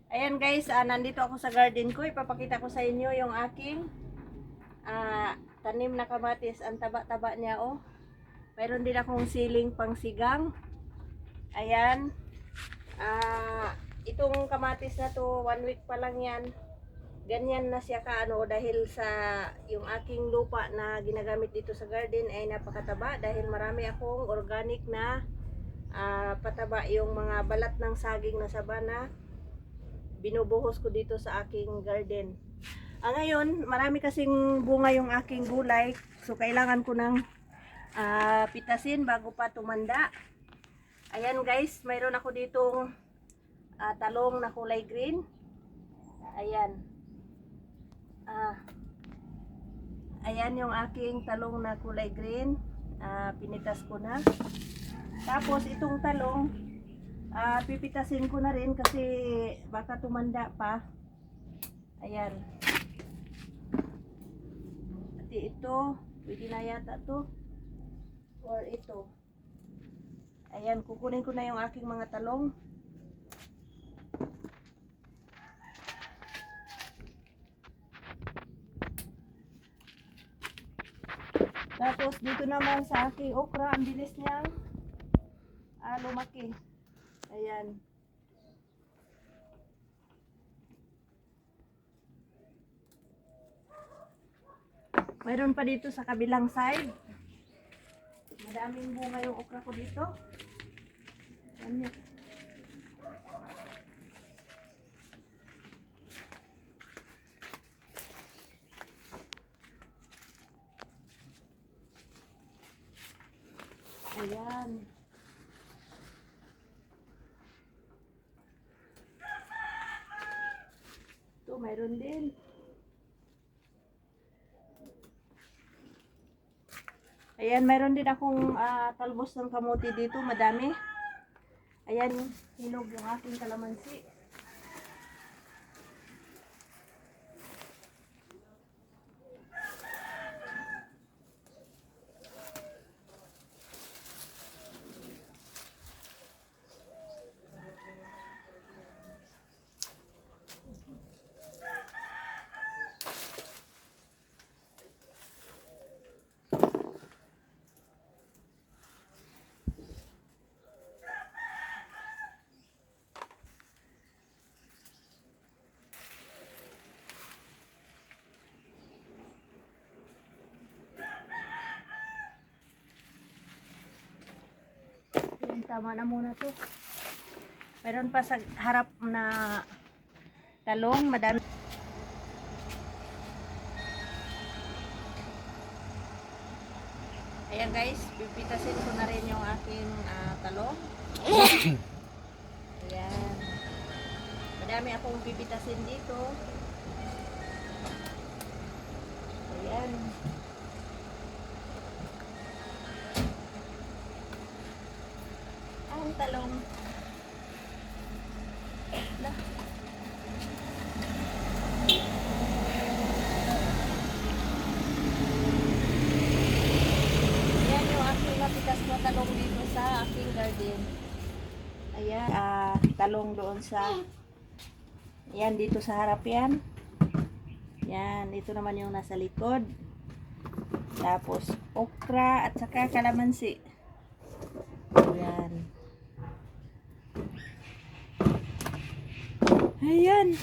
Ayan guys, nandito ako sa garden ko. Ipapakita ko sa inyo yung aking tanim na kamatis. Ang taba-taba niya oh. Mayroon din akong siling pangsigang. Ayan. Itong kamatis na to, 1 week pa lang yan. Ganyan na siya kaano dahil sa yung aking lupa na ginagamit dito sa garden ay napakataba dahil marami akong organic na pataba, yung mga balat ng saging na sabana binubuhos ko dito sa aking garden. Ngayon, marami kasing bunga yung aking gulay. So, kailangan ko ng pitasin bago pa tumanda. Ayan guys, mayroon ako ditong talong na kulay green. Ayan. Ayan yung aking talong na kulay green. Pinitas ko na. Tapos, itong talong, pipitasin ko na rin kasi baka tumanda pa. Ayan. Pati ito, pwede na yata to. Or ito. Ayan, kukunin ko na yung aking mga talong. Tapos dito naman sa aking okra, ang bilis niyang lumaki. Ayan. Mayroon pa dito sa kabilang side. Madaming bunga yung okra ko dito. Ayan. Ayan. Ito, mayroon din. Ayan, mayroon din akong talbos ng kamote dito, madami. Ayan, hinog yung aking kalamansi. Tama na muna to. Meron pa sa harap na talong, madami. Ayan guys, pipitasin ko na rin yung aking talong. Ayan. Madami akong pipitasin dito. Ayan. Ang talong. Ayan yung aking napitas na talong dito sa aking garden. Ayan, talong doon sa ayan, dito sa harap yan. Yan, ito naman yung nasa likod. Tapos okra at saka kalamansi. Ayan. Ayan.